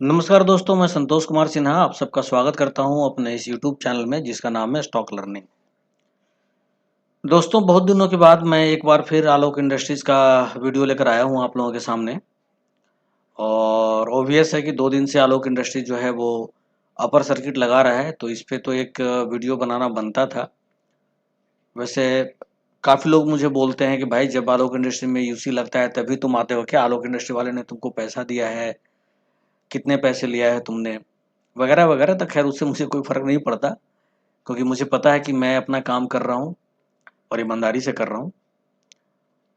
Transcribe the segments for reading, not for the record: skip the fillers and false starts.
नमस्कार दोस्तों, मैं संतोष कुमार सिन्हा आप सबका स्वागत करता हूं अपने इस यूट्यूब चैनल में जिसका नाम है स्टॉक लर्निंग। दोस्तों, बहुत दिनों के बाद मैं एक बार फिर आलोक इंडस्ट्रीज का वीडियो लेकर आया हूं आप लोगों के सामने। और ऑब्वियस है कि 2 दिन से आलोक इंडस्ट्रीज जो है वो अपर सर्किट लगा रहा है, तो इस पे तो एक वीडियो बनाना बनता था। वैसे काफ़ी लोग मुझे बोलते हैं कि भाई जब आलोक इंडस्ट्री में यूसी लगता है तभी तुम आते हो क्या, आलोक इंडस्ट्री वाले ने तुमको पैसा दिया है, कितने पैसे लिया है तुमने, वगैरह वगैरह। तो खैर उससे मुझे कोई फ़र्क नहीं पड़ता, क्योंकि मुझे पता है कि मैं अपना काम कर रहा हूँ और ईमानदारी से कर रहा हूँ।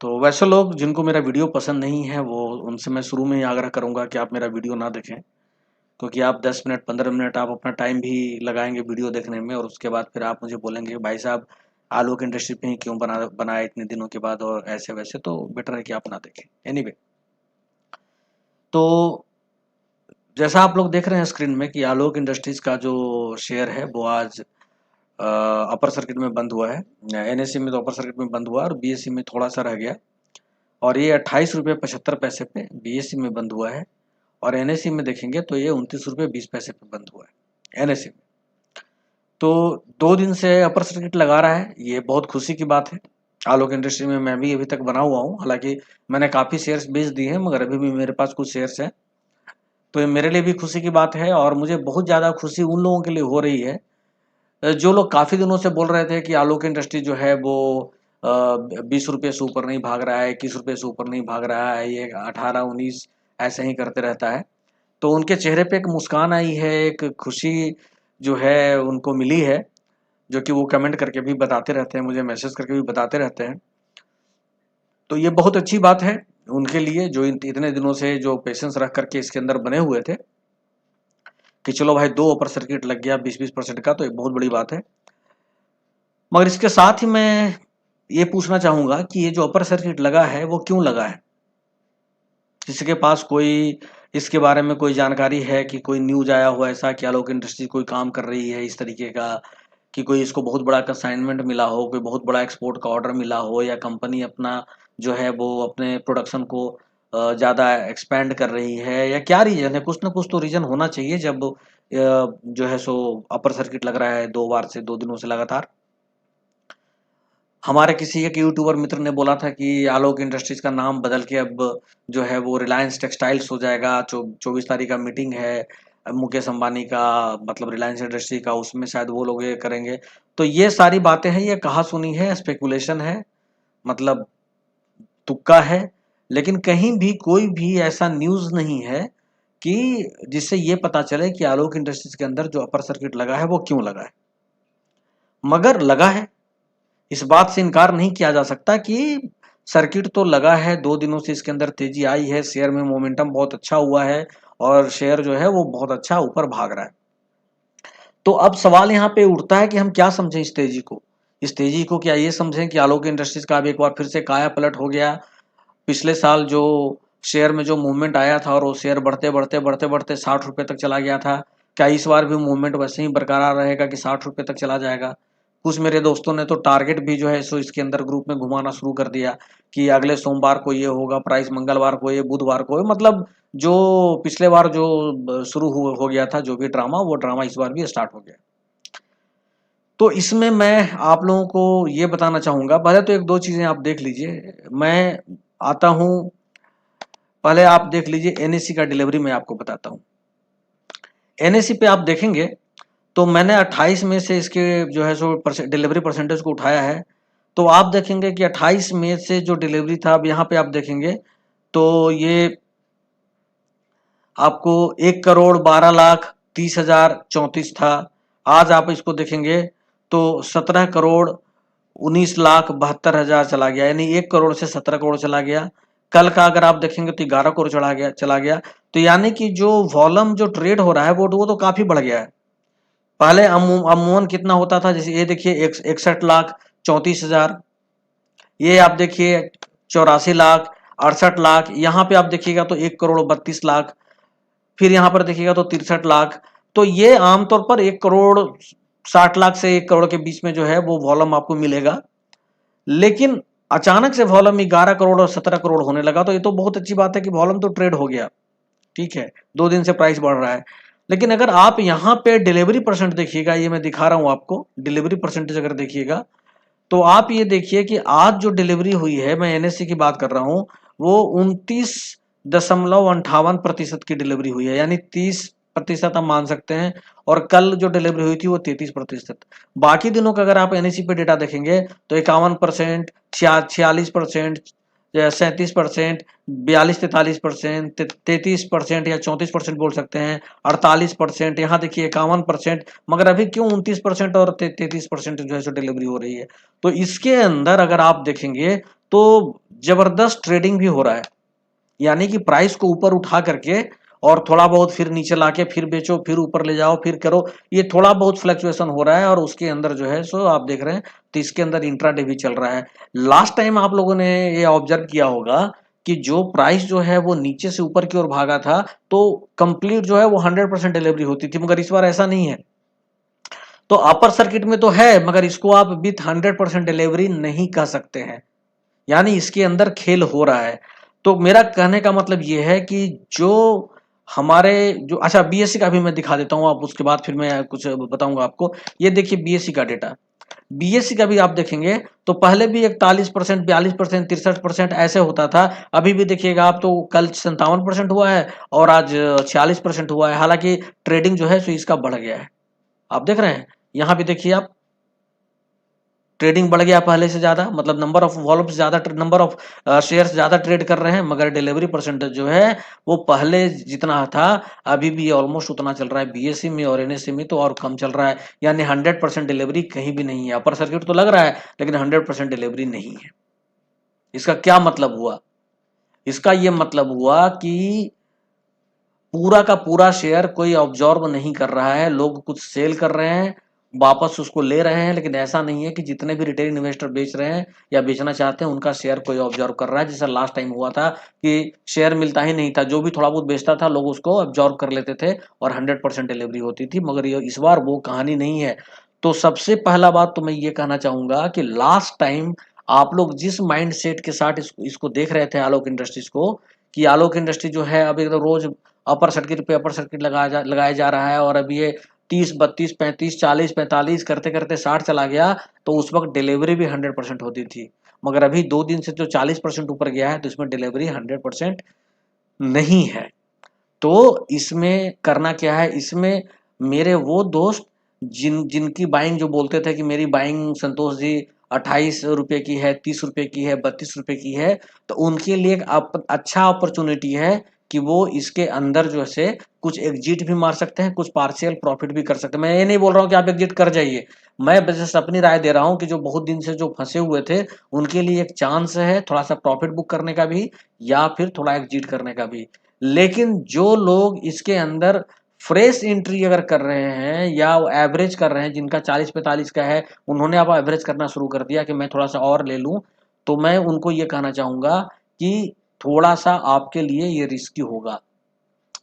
तो वैसे लोग जिनको मेरा वीडियो पसंद नहीं है, वो उनसे मैं शुरू में ही आग्रह करूँगा कि आप मेरा वीडियो ना देखें, क्योंकि आप 10 मिनट 15 मिनट आप अपना टाइम भी लगाएंगे वीडियो देखने में, और उसके बाद फिर आप मुझे बोलेंगे कि भाई साहब आलोक इंडस्ट्री पे ही क्यों बनाया इतने दिनों के बाद और ऐसे वैसे। तो बेटर है कि आप ना देखें। एनीवे, तो जैसा आप लोग देख रहे हैं स्क्रीन में कि आलोक इंडस्ट्रीज का जो शेयर है वो आज अपर सर्किट में बंद हुआ है। एनएससी में तो अपर सर्किट में बंद हुआ और बीएससी में थोड़ा सा रह गया, और ये 28 रुपये 75 पैसे पे बीएससी में बंद हुआ है। और एनएससी में देखेंगे तो ये 29 रुपये 20 पैसे पे बंद हुआ है एनएससी में। तो 2 दिन से अपर सर्किट लगा रहा है, ये बहुत खुशी की बात है। आलोक इंडस्ट्री में मैं भी अभी तक बना हुआ हूँ, हालांकि मैंने काफ़ी शेयर्स बेच दिए हैं, मगर अभी भी मेरे पास कुछ शेयर्स हैं। तो ये मेरे लिए भी खुशी की बात है, और मुझे बहुत ज़्यादा खुशी उन लोगों के लिए हो रही है जो लोग काफ़ी दिनों से बोल रहे थे कि आलोक इंडस्ट्री जो है वो 20 रुपये से ऊपर नहीं भाग रहा है, 21 रुपये से ऊपर नहीं भाग रहा है, ये 18 19 ऐसे ही करते रहता है। तो उनके चेहरे पे एक मुस्कान आई है, एक खुशी जो है उनको मिली है, जो कि वो कमेंट करके भी बताते रहते हैं, मुझे मैसेज करके भी बताते रहते हैं। तो ये बहुत अच्छी बात है उनके लिए, जो इतने दिनों से जो पेशेंस रख करके इसके अंदर बने हुए थे कि चलो भाई 2 अपर सर्किट लग गया 20-20% का, तो एक बहुत बड़ी बात है। मगर इसके साथ ही मैं ये पूछना चाहूँगा कि ये जो अपर सर्किट लगा है वो क्यों लगा है? किसी के पास कोई इसके बारे में कोई जानकारी है कि कोई न्यूज़ आया हो ऐसा कि आलोक इंडस्ट्री कोई काम कर रही है इस तरीके का, कि कोई इसको बहुत बड़ा असाइनमेंट मिला हो, कोई बहुत बड़ा एक्सपोर्ट का ऑर्डर मिला हो, या कंपनी अपना जो है वो अपने प्रोडक्शन को ज़्यादा एक्सपेंड कर रही है, या क्या रीज़न है? कुछ ना कुछ तो रीज़न होना चाहिए जब जो है सो अपर सर्किट लग रहा है 2 बार से 2 दिनों से लगातार। हमारे किसी एक यूट्यूबर मित्र ने बोला था कि आलोक इंडस्ट्रीज का नाम बदल के अब जो है वो रिलायंस टेक्सटाइल्स हो जाएगा। 24 तारीख का मीटिंग है मुकेश अंबानी का, मतलब रिलायंस इंडस्ट्री का, उसमें शायद वो लोग ये करेंगे। तो ये सारी बातें हैं, ये कहा सुनी है, स्पेकुलेशन है, मतलब तुक्का है। लेकिन कहीं भी कोई भी ऐसा न्यूज़ नहीं है कि जिससे ये पता चले कि आलोक इंडस्ट्रीज के अंदर जो अपर सर्किट लगा है वो क्यों लगा है, मगर लगा है। इस बात से इनकार नहीं किया जा सकता कि सर्किट तो लगा है। 2 दिनों से इसके अंदर तेजी आई है, शेयर में मोमेंटम बहुत अच्छा हुआ है, और शेयर जो है वो बहुत अच्छा ऊपर भाग रहा है। तो अब सवाल यहाँ पे उठता है कि हम क्या समझें इस तेजी को? इस तेजी को क्या ये समझें कि आलोक इंडस्ट्रीज का अब एक बार फिर से काया पलट हो गया? पिछले साल जो शेयर में जो मूवमेंट आया था और वो शेयर बढ़ते बढ़ते बढ़ते बढ़ते 60 रुपये तक चला गया था, क्या इस बार भी मूवमेंट वैसे ही बरकरार रहेगा कि 60 रुपये तक चला जाएगा? कुछ मेरे दोस्तों ने तो टारगेट भी जो है सो इसके अंदर ग्रुप में घुमाना शुरू कर दिया कि अगले सोमवार को ये होगा प्राइस, मंगलवार को ये, बुधवार को ये, मतलब जो पिछले बार जो शुरू हो गया था जो भी ड्रामा, वो ड्रामा इस बार भी स्टार्ट हो गया। तो इसमें मैं आप लोगों को ये बताना चाहूंगा, पहले तो एक दो चीजें आप देख लीजिए। मैं आता हूं, पहले आप देख लीजिए एनएससी का डिलीवरी मैं आपको बताता हूँ। एनएससी पे आप देखेंगे तो मैंने 28 में से इसके जो है सो डिलीवरी परसेंटेज को उठाया है। तो आप देखेंगे कि 28 में से जो डिलीवरी था, अब यहाँ पे आप देखेंगे तो ये आपको 1,12,30,34 था। आज आप इसको देखेंगे तो 17,19,72,000 चला गया, यानी 1 करोड़ से 17 करोड़ चला गया। कल का अगर आप देखेंगे तो 11 करोड़ चला गया। तो यानी कि जो वॉल्यूम जो ट्रेड हो रहा है वो तो काफी बढ़ गया है। पहले अमूमन कितना होता था, जैसे ये देखिए 61,34,000, ये आप देखिए 84,68,00,000, यहाँ पे आप देखिएगा तो 1,32,00,000, फिर यहाँ पर देखिएगा तो 63,00,000। तो ये आमतौर पर 1,60,00,000 से 1 करोड़ के बीच में जो है वो वॉल्यूम आपको मिलेगा। लेकिन अचानक से वॉल्यूम 11 करोड़ और 17 करोड़ होने लगा, तो ये तो बहुत अच्छी बात है कि वॉल्यूम तो ट्रेड हो गया। ठीक है, 2 दिन से प्राइस बढ़ रहा है। लेकिन अगर आप यहाँ पे डिलीवरी परसेंट देखिएगा, ये मैं दिखा रहा हूँ आपको, डिलीवरी परसेंटेज अगर देखिएगा तो आप ये देखिए कि आज जो डिलीवरी हुई है, मैं एनएससी की बात कर रहा हूँ, वो 29.58% की डिलीवरी हुई है, यानी 30% आप मान सकते हैं। और कल जो डिलीवरी हुई थी वो 33%। बाकी दिनों का अगर आप एनएससी पे डेटा देखेंगे तो 51%, 46%, 37%, 42-43%, 33% या 34% बोल सकते हैं, 48%, यहाँ देखिए 51%। मगर अभी क्यों 29% और 33% जो है सो डिलीवरी हो रही है? तो इसके अंदर अगर आप देखेंगे तो जबरदस्त ट्रेडिंग भी हो रहा है, यानी कि प्राइस को ऊपर उठा करके और थोड़ा बहुत फिर नीचे लाके फिर बेचो, फिर ऊपर ले जाओ, फिर करो, ये थोड़ा बहुत फ्लक्चुएशन हो रहा है। और उसके अंदर जो है सो आप देख रहे हैं तो इसके अंदर इंट्राडे भी चल रहा है। लास्ट टाइम आप लोगों ने ये ऑब्जर्व किया होगा कि जो प्राइस जो है वो नीचे से ऊपर की ओर भागा था तो कंप्लीट जो है वो 100% डिलीवरी होती थी, मगर इस बार ऐसा नहीं है। तो अपर सर्किट में तो है, मगर इसको आप विथ 100% डिलीवरी नहीं कह सकते हैं, यानी इसके अंदर खेल हो रहा है। तो मेरा कहने का मतलब ये है कि जो हमारे जो, अच्छा बीएससी का भी मैं दिखा देता हूँ, आप उसके बाद फिर मैं कुछ बताऊंगा आपको। ये देखिए बीएससी का डेटा, बीएससी का भी आप देखेंगे तो पहले भी 41%, 42%, 63% ऐसे होता था। अभी भी देखिएगा आप तो कल 57% हुआ है और आज 46% हुआ है। हालांकि ट्रेडिंग जो है सो इसका बढ़ गया है, आप देख रहे हैं। यहाँ भी देखिए आप, ट्रेडिंग बढ़ गया पहले से ज्यादा, मतलब नंबर ऑफ वॉल्यूम ज्यादा, नंबर ऑफ शेयर्स ज्यादा ट्रेड कर रहे हैं, मगर डिलीवरी परसेंटेज जो है वो पहले जितना था अभी भी ऑलमोस्ट उतना चल रहा है बीएससी में, और एनएससी में तो और कम चल रहा है। यानी 100% डिलीवरी कहीं भी नहीं है। अपर सर्किट तो लग रहा है लेकिन 100% डिलीवरी नहीं है। इसका क्या मतलब हुआ? इसका ये मतलब हुआ कि पूरा का पूरा शेयर कोई ऑब्जॉर्व नहीं कर रहा है, लोग कुछ सेल कर रहे हैं, वापस उसको ले रहे हैं। लेकिन ऐसा नहीं है कि जितने भी रिटेल इन्वेस्टर बेच रहे हैं या बेचना चाहते हैं उनका शेयर कोई ऑब्जॉर्व कर रहा है। जैसा लास्ट टाइम हुआ था कि शेयर मिलता ही नहीं था, जो भी थोड़ा बहुत बेचता था लोग उसको ऑब्जॉर्व कर लेते थे और 100% डिलीवरी होती थी। मगर ये इस बार वो कहानी नहीं है। तो सबसे पहला बात तो मैं ये कहना चाहूंगा कि लास्ट टाइम आप लोग जिस माइंड सेट के साथ इसको देख रहे थे आलोक इंडस्ट्रीज को, कि आलोक इंडस्ट्री जो है अब एकदम रोज अपर सर्किट पे अपर सर्किट लगाया जा रहा है, और अब ये 30, 32, 35, 40, 45 करते करते 60 चला गया, तो उस वक्त डिलीवरी भी 100% होती थी। मगर अभी 2 दिन से जो 40% ऊपर गया है तो इसमें डिलीवरी 100% नहीं है। तो इसमें करना क्या है, इसमें मेरे वो दोस्त जिनकी बाइंग जो बोलते थे कि मेरी बाइंग संतोष जी 28 रुपए की है, 30 रुपए की है, 32 रुपए की है, तो उनके लिए एक अच्छा अपॉर्चुनिटी है कि वो इसके अंदर जो है कुछ एग्जिट भी मार सकते हैं, कुछ पार्शियल प्रॉफिट भी कर सकते हैं। मैं ये नहीं बोल रहा हूँ कि आप एग्जिट कर जाइए, मैं बस अपनी राय दे रहा हूँ कि जो बहुत दिन से जो फंसे हुए थे उनके लिए एक चांस है थोड़ा सा प्रॉफिट बुक करने का भी, या फिर थोड़ा एग्जिट करने का भी। लेकिन जो लोग इसके अंदर फ्रेश एंट्री अगर कर रहे हैं या एवरेज कर रहे हैं, जिनका 40-45 का है, उन्होंने अब एवरेज करना शुरू कर दिया कि मैं थोड़ा सा और ले लूं, तो मैं उनको ये कहना चाहूंगा कि थोड़ा सा आपके लिए ये रिस्की होगा।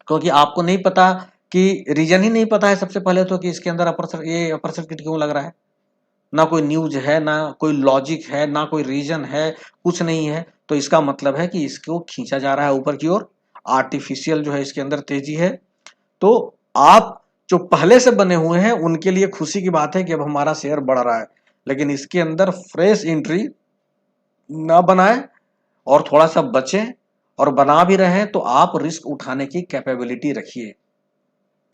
क्योंकि आपको नहीं पता, कि रीजन ही नहीं पता है सबसे पहले तो कि इसके अंदर ये अपर सर्किट क्यों लग रहा है। ना कोई न्यूज है, ना कोई लॉजिक है, ना कोई रीजन है, कुछ नहीं है। तो इसका मतलब है कि इसको खींचा जा रहा है ऊपर की ओर, आर्टिफिशियल जो है इसके अंदर तेजी है। तो आप जो पहले से बने हुए हैं उनके लिए खुशी की बात है कि अब हमारा शेयर बढ़ रहा है। लेकिन इसके अंदर फ्रेश एंट्री ना बनाए और थोड़ा सा बचें, और बना भी रहे हैं तो आप रिस्क उठाने की कैपेबिलिटी रखिए,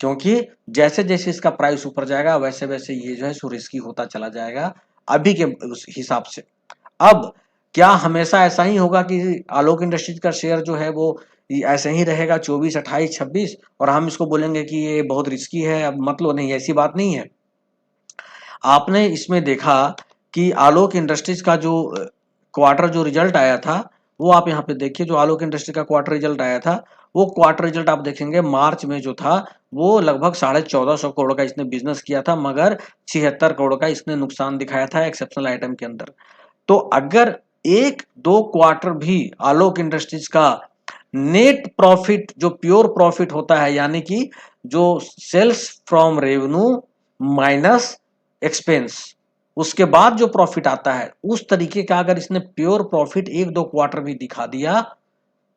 क्योंकि जैसे जैसे इसका प्राइस ऊपर जाएगा वैसे वैसे ये जो है सो रिस्की होता चला जाएगा अभी के उस हिसाब से। अब क्या हमेशा ऐसा ही होगा कि आलोक इंडस्ट्रीज का शेयर जो है वो ऐसे ही रहेगा 24, 28, 26, और हम इसको बोलेंगे कि ये बहुत रिस्की है, अब मत लो? नहीं, ऐसी बात नहीं है। आपने इसमें देखा कि आलोक इंडस्ट्रीज का जो क्वार्टर जो रिजल्ट आया था, वो आप यहाँ पे देखिए, जो आलोक इंडस्ट्री का क्वार्टर रिजल्ट आया था, वो क्वार्टर रिजल्ट आप देखेंगे मार्च में जो था वो लगभग 1450 करोड़ का इसने बिजनेस किया था, मगर 76 करोड़ का इसने नुकसान दिखाया था एक्सेप्शनल आइटम के अंदर। तो अगर एक दो क्वार्टर भी आलोक इंडस्ट्रीज का नेट प्रॉफिट जो प्योर प्रॉफिट होता है, यानी कि जो sales from revenue minus expense, उसके बाद जो प्रॉफिट आता है, उस तरीके का अगर इसने प्योर प्रॉफिट एक दो क्वार्टर भी दिखा दिया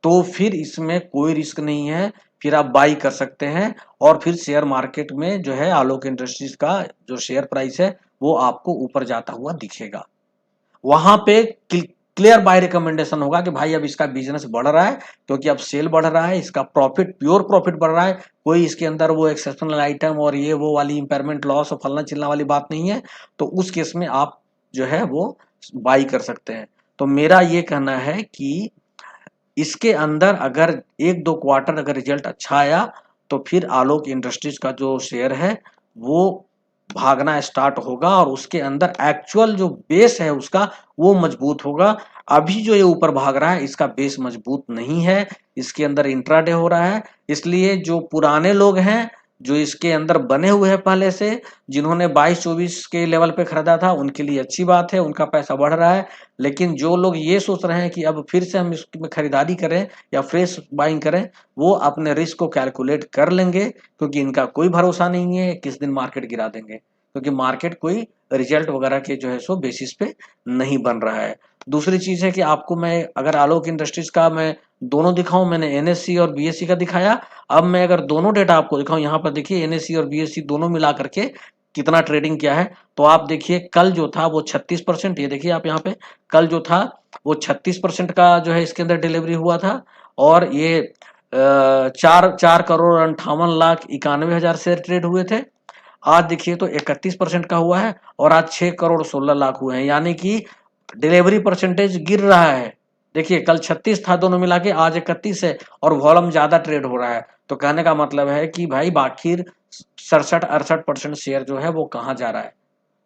तो फिर इसमें कोई रिस्क नहीं है। फिर आप बाई कर सकते हैं और फिर शेयर मार्केट में जो है आलोक इंडस्ट्रीज का जो शेयर प्राइस है वो आपको ऊपर जाता हुआ दिखेगा। वहां पे क्लियर बाय रिकमेंडेशन होगा कि भाई अब इसका बिजनेस बढ़ रहा है, क्योंकि अब सेल बढ़ रहा है, इसका प्रॉफिट प्योर प्रॉफिट बढ़ रहा है, कोई इसके अंदर वो एक्सेप्शनल आइटम और ये वो वाली इंपेयरमेंट लॉस और फलना चिलना वाली बात नहीं है। तो उस केस में आप जो है वो बाई कर सकते हैं। तो मेरा ये कहना है कि इसके अंदर अगर 1-2 क्वार्टर अगर रिजल्ट अच्छा आया तो फिर आलोक इंडस्ट्रीज का जो शेयर है वो भागना स्टार्ट होगा और उसके अंदर एक्चुअल जो बेस है उसका वो मजबूत होगा। अभी जो ये ऊपर भाग रहा है इसका बेस मजबूत नहीं है, इसके अंदर इंट्राडे हो रहा है। इसलिए जो पुराने लोग हैं जो इसके अंदर बने हुए हैं पहले से, जिन्होंने 22-24 के लेवल पे खरीदा था, उनके लिए अच्छी बात है, उनका पैसा बढ़ रहा है। लेकिन जो लोग ये सोच रहे हैं कि अब फिर से हम इसमें खरीदारी करें या फ्रेश बाइंग करें, वो अपने रिस्क को कैलकुलेट कर लेंगे, क्योंकि इनका कोई भरोसा नहीं है किस दिन मार्केट गिरा देंगे, क्योंकि मार्केट कोई रिजल्ट वगैरह के जो है सो बेसिस पे नहीं बन रहा है। दूसरी चीज है कि आपको मैं अगर आलोक इंडस्ट्रीज का मैं दोनों दिखाऊं, मैंने एनएससी और बीएससी का दिखाया। अब मैं अगर दोनों डेटा आपको दिखाऊं, यहाँ पर देखिए एनएससी और बीएससी दोनों मिला करके कितना ट्रेडिंग किया है। तो आप देखिए कल जो था वो 36%, ये देखिए आप यहाँ पे कल जो था वो 36% का जो है इसके अंदर डिलीवरी हुआ था। और ये 4,58,91,91 शेयर ट्रेड हुए थे। आज देखिए तो 31% का हुआ है और आज 6,16,00,000 हुए हैं, यानी कि डिलीवरी परसेंटेज गिर रहा है। देखिए कल 36 था दोनों मिला के, आज 31 है और वॉल्यूम ज्यादा ट्रेड हो रहा है। तो कहने का मतलब है कि भाई बाकी 67-68% शेयर जो है वो कहाँ जा रहा है।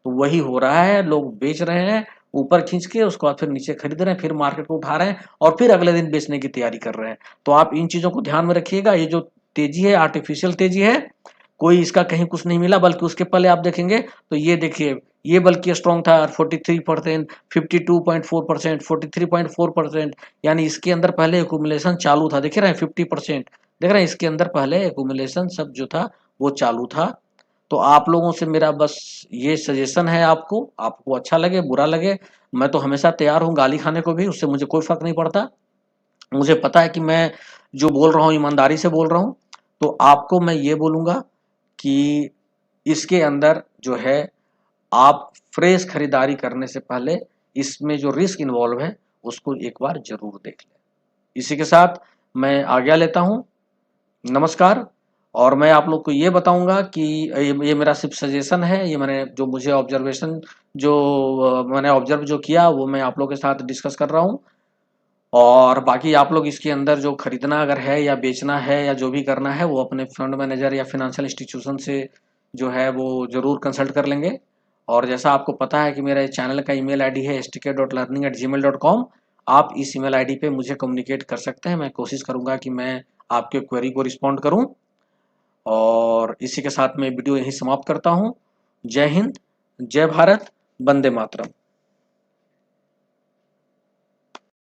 तो वही हो रहा है, लोग बेच रहे हैं ऊपर खींच के, उसके बाद फिर नीचे खरीद रहे हैं, फिर मार्केट को उठा रहे हैं और फिर अगले दिन बेचने की तैयारी कर रहे हैं। तो आप इन चीजों को ध्यान में रखिएगा। ये जो तेजी है आर्टिफिशियल तेजी है, कोई इसका कहीं कुछ नहीं मिला, बल्कि उसके पहले आप देखेंगे तो ये देखिए ये बल्कि स्ट्रॉन्ग था 43%, 52.4%, 43.4%, यानी इसके अंदर पहले एकुमुलेशन चालू था। देख रहे हैं 50%, देख रहे हैं इसके अंदर पहले एकुमुलेशन सब जो था वो चालू था। तो आप लोगों से मेरा बस ये सजेशन है, आपको आपको अच्छा लगे बुरा लगे, मैं तो हमेशा तैयार हूँ गाली खाने को भी, उससे मुझे कोई फर्क नहीं पड़ता। मुझे पता है कि मैं जो बोल रहा हूँ ईमानदारी से बोल रहा हूँ। तो आपको मैं ये बोलूंगा कि इसके अंदर जो है आप फ्रेश खरीदारी करने से पहले इसमें जो रिस्क इन्वॉल्व है उसको एक बार जरूर देख लें। इसी के साथ मैं आज्ञा लेता हूँ। नमस्कार। और मैं आप लोग को ये बताऊंगा कि ये मेरा सिर्फ सजेशन है, ये मैंने जो मुझे ऑब्जर्वेशन जो मैंने ऑब्जर्व जो किया वो मैं आप लोग के साथ डिस्कस कर रहा हूँ। और बाकी आप लोग इसके अंदर जो खरीदना अगर है या बेचना है या जो भी करना है वो अपने फंड मैनेजर या फिनेंशियल इंस्टीट्यूशन से जो है वो जरूर कंसल्ट कर लेंगे। और जैसा आपको पता है कि मेरे चैनल का ईमेल आईडी है stk.learning@gmail.com। आप इस ईमेल आईडी पे मुझे कम्युनिकेट कर सकते हैं, मैं कोशिश करूंगा कि मैं आपके क्वेरी को रिस्पॉन्ड करूं। और इसी के साथ मैं वीडियो यहीं समाप्त करता हूं। जय हिंद, जय भारत, वंदे मातरम।